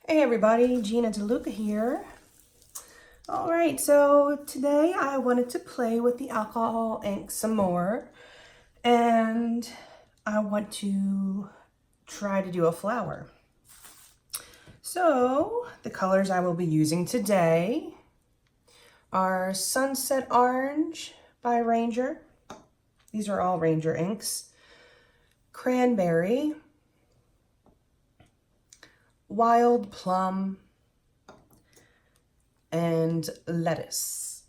Hey everybody, Gina DeLuca here. All right, so today I wanted to play with the alcohol ink some more, and I want to try to do a flower. So the colors I will be using today are Sunset Orange by Ranger. These are all Ranger inks. Cranberry, Wild Plum, and Lettuce.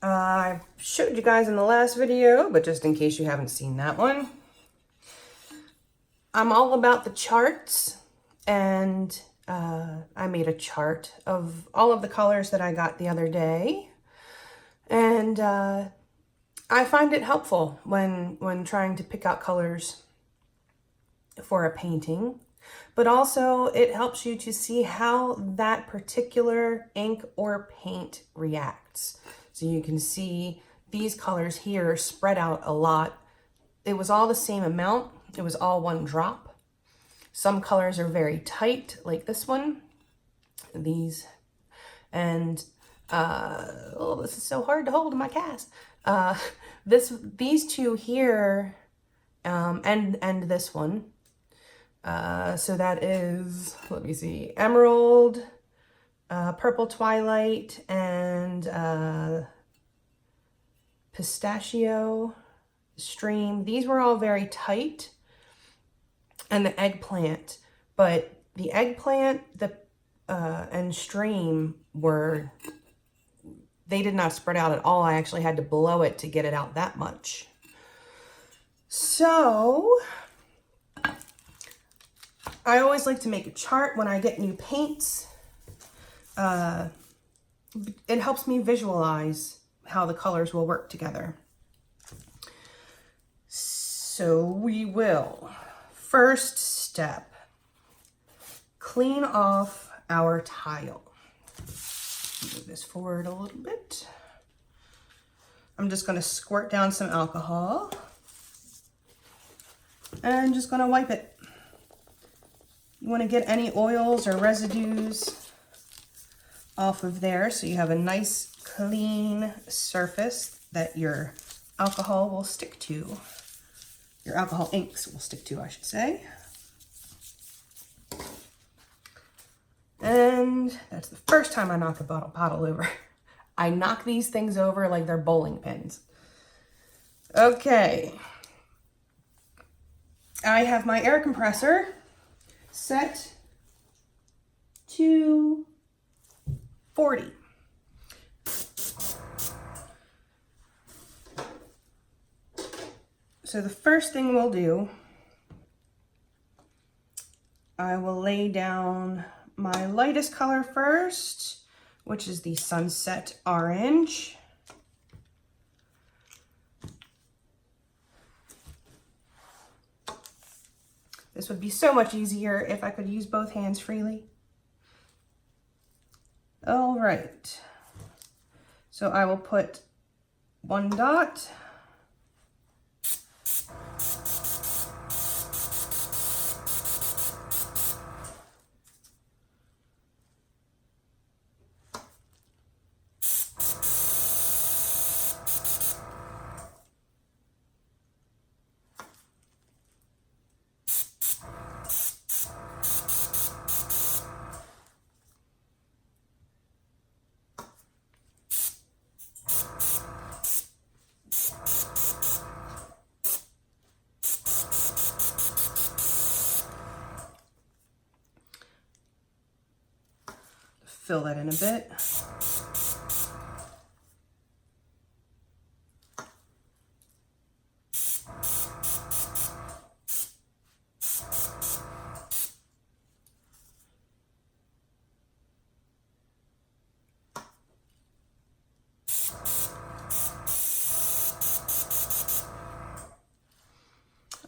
I showed you guys in the last video, but just in case you haven't seen that one, I'm all about the charts, and I made a chart of all of the colors that I got the other day, and I find it helpful when trying to pick out colors for a painting, but also it helps you to see how that particular ink or paint reacts. So you can see these colors here spread out a lot. It was all the same amount. It was all one drop. Some colors are very tight, like this one, these, and oh, this is so hard to hold in my cast. These two here, and this one. So that is, let me see, Emerald, Purple Twilight, and Pistachio, Stream. These were all very tight, and the Eggplant. But the Eggplant, and Stream they did not spread out at all. I actually had to blow it to get it out that much. So I always like to make a chart when I get new paints. It helps me visualize how the colors will work together. So we will, first step, clean off our tile. Move this forward a little bit. I'm just going to squirt down some alcohol and just going to wipe it. You want to get any oils or residues off of there so you have a nice clean surface that your alcohol will stick to. Your alcohol inks will stick to, I should say. And that's the first time I knock a bottle over. I knock these things over like they're bowling pins. Okay. I have my air compressor set to 40. So the first thing we'll do, I will lay down my lightest color first, which is the Sunset Orange. This would be so much easier if I could use both hands freely. All right. So I will put one dot. Fill that in a bit.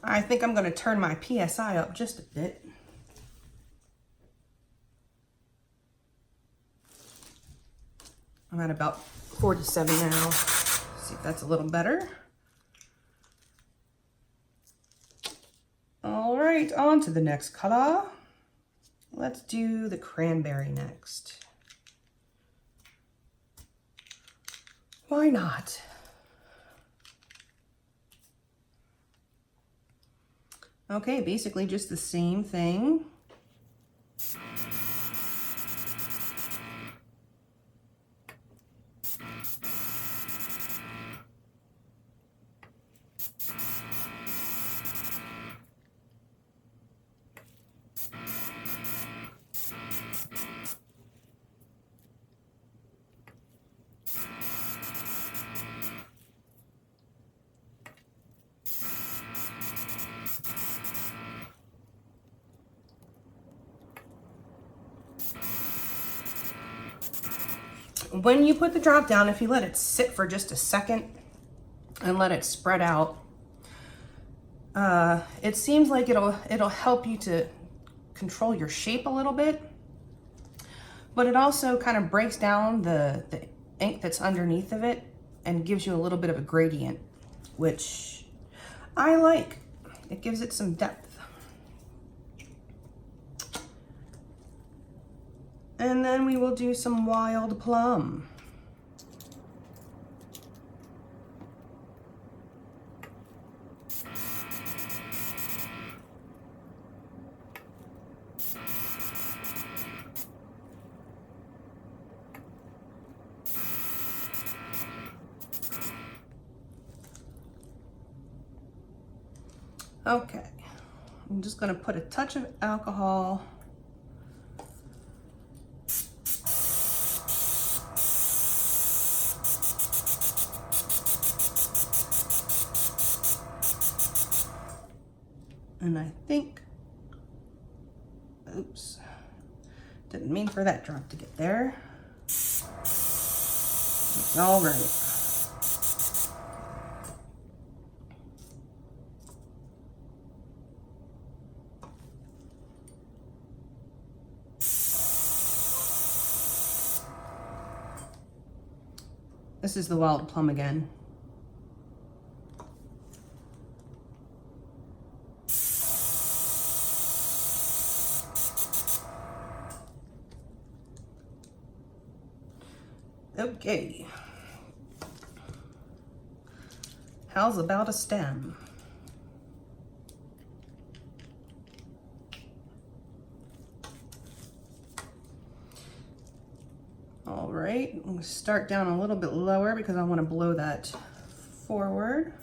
I think I'm going to turn my PSI up just a bit. I'm at about 47 now. See if that's a little better. All right, on to the next color. Let's do the cranberry next. Why not? Okay, basically just the same thing. When you put the drop down, if you let it sit for just a second and let it spread out, it seems like it'll help you to control your shape a little bit, but it also kind of breaks down the ink that's underneath of it and gives you a little bit of a gradient, which I like. It gives it some depth. And then we will do some wild plum. Okay, I'm just going to put a touch of alcohol and I think, oops, didn't mean for that drop to get there. All right. This is the wild plum again. Okay. How's about a stem? All right, I'm going to start down a little bit lower because I want to blow that forward.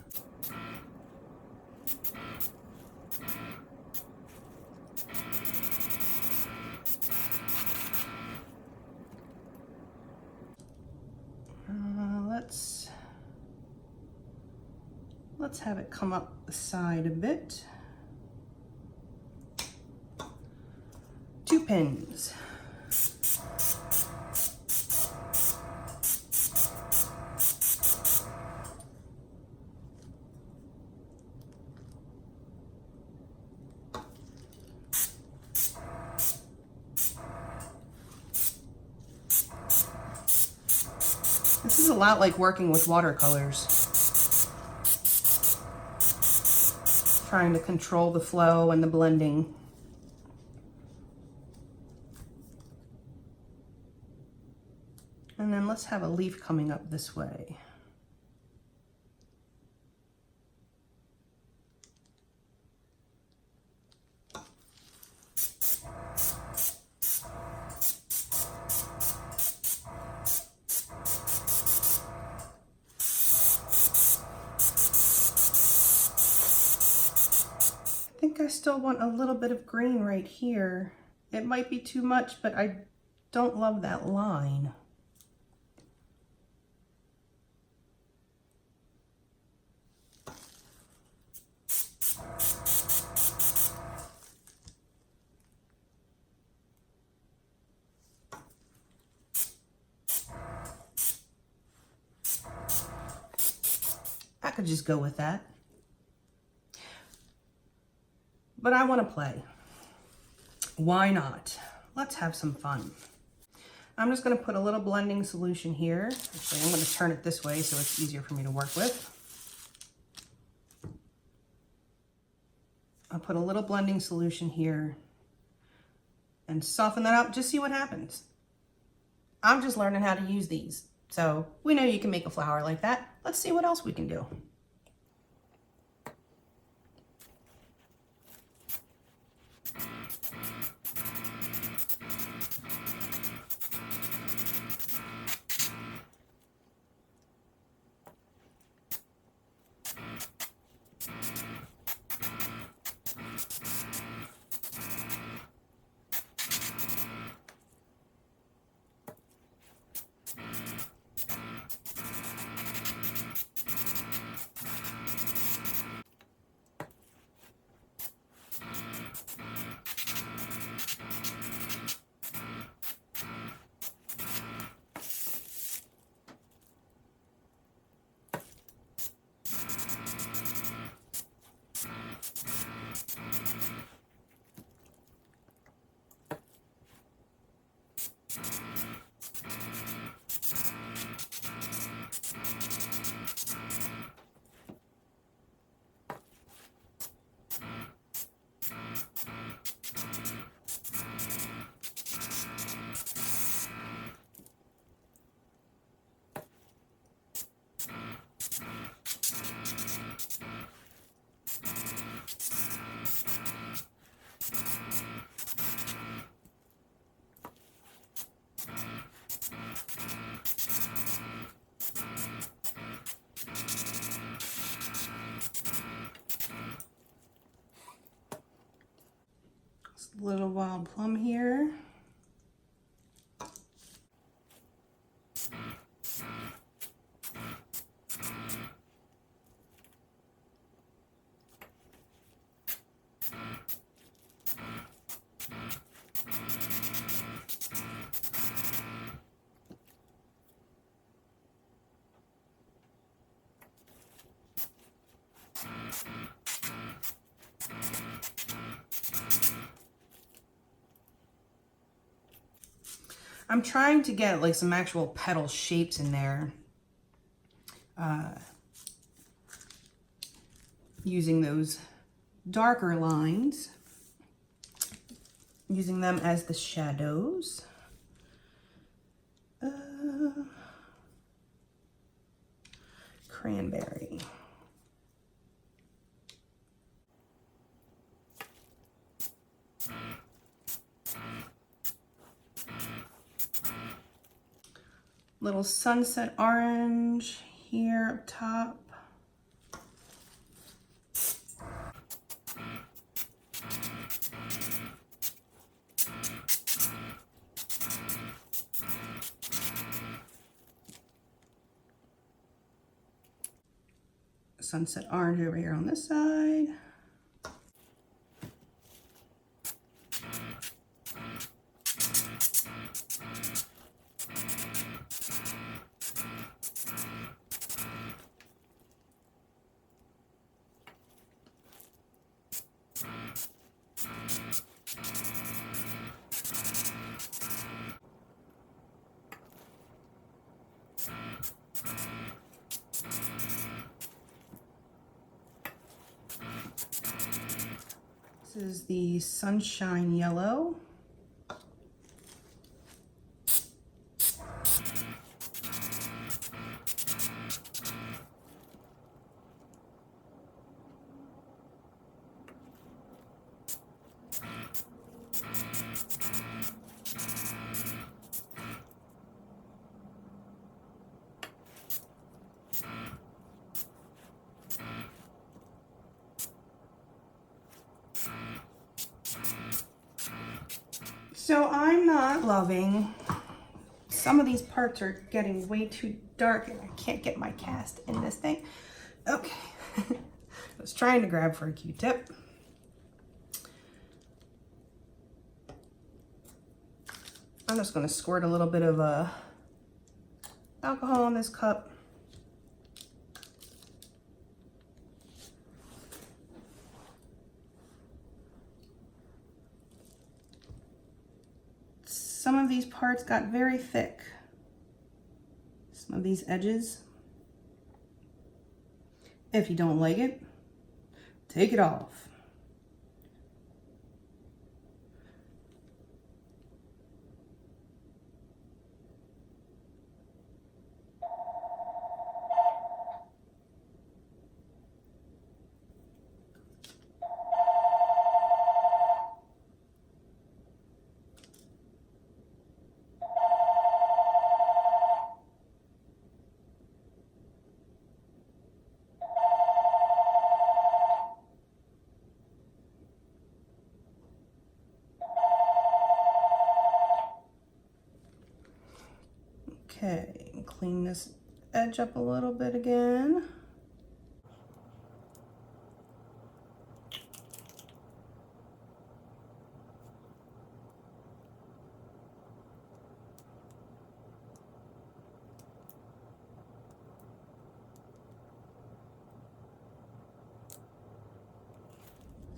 Let's have it come up the side a bit. 2 pins. This is a lot like working with watercolors. Trying to control the flow and the blending. And then let's have a leaf coming up this way. I think I still want a little bit of green right here. It might be too much, but I don't love that line. I could just go with that. But I want to play. Why not? Let's have some fun. I'm just going to put a little blending solution here. Actually, I'm going to turn it this way so it's easier for me to work with. I'll put a little blending solution here and soften that out. Just see what happens. I'm just learning how to use these. So we know you can make a flower like that. Let's see what else we can do. Little wild plum here. I'm trying to get like some actual petal shapes in there. Using those darker lines, using them as the shadows. Cranberry. Little sunset orange here up top. Sunset orange over here on this side. This is the Sunshine Yellow. So I'm not loving, some of these parts are getting way too dark and I can't get my cast in this thing. Okay, I was trying to grab for a Q-tip. I'm just gonna squirt a little bit of alcohol in this cup. Some of these parts got very thick. Some of these edges. If you don't like it, take it off. clean this edge up a little bit again.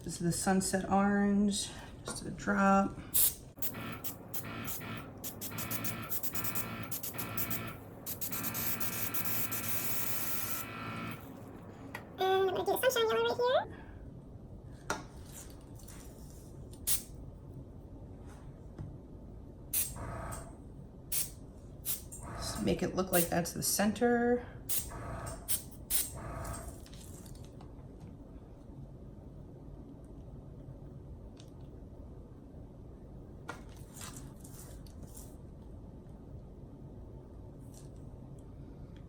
This is the Sunset Orange, just a drop. And I'm gonna do the Sunshine Yellow right here. Just make it look like that's the center.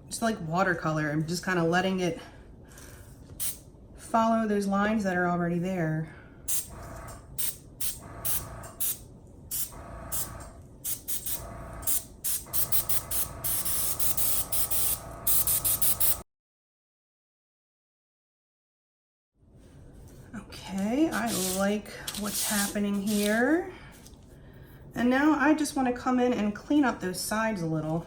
It's like watercolor. I'm just kind of letting it follow those lines that are already there. Okay, I like what's happening here. And now I just want to come in and clean up those sides a little.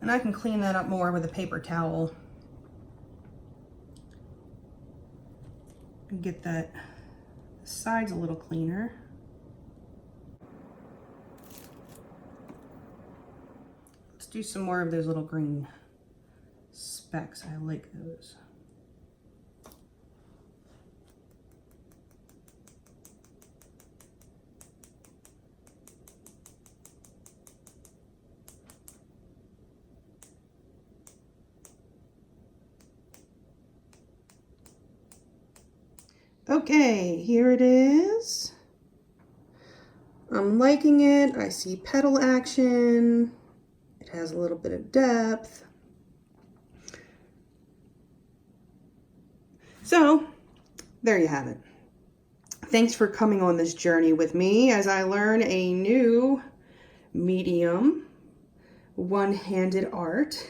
And I can clean that up more with a paper towel. And get that sides a little cleaner. Let's do some more of those little green specks. I like those. Okay, here it is. I'm liking it. I see petal action. It has a little bit of depth. So, there you have it. Thanks for coming on this journey with me as I learn a new medium, one-handed art.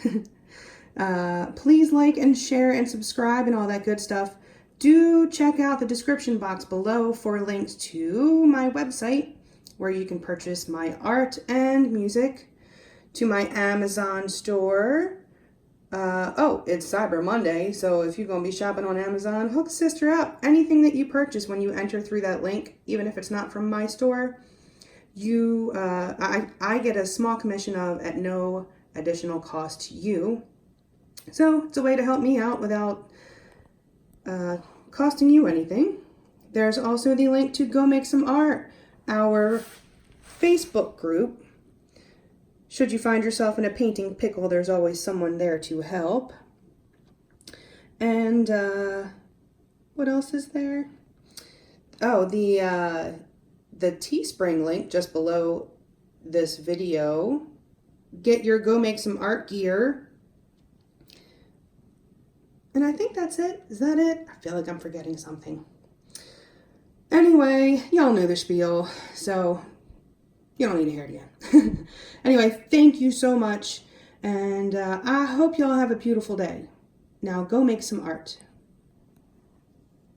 Please like and share and subscribe and all that good stuff. Do check out the description box below for links to my website where you can purchase my art and music, to my Amazon store. Oh, it's Cyber Monday, so if you're going to be shopping on Amazon, hook sister up. Anything that you purchase when you enter through that link, even if it's not from my store, I get a small commission of at no additional cost to you. So it's a way to help me out without costing you anything. There's also the link to Go Make Some Art, our Facebook group. Should you find yourself in a painting pickle, there's always someone there to help. And what else is there? Oh, the Teespring link just below this video. Get your Go Make Some Art gear. And I think that's it. Is that it? I feel like I'm forgetting something. Anyway, y'all know the spiel, so you don't need to hear it again. Anyway, thank you so much, and I hope y'all have a beautiful day. Now go make some art.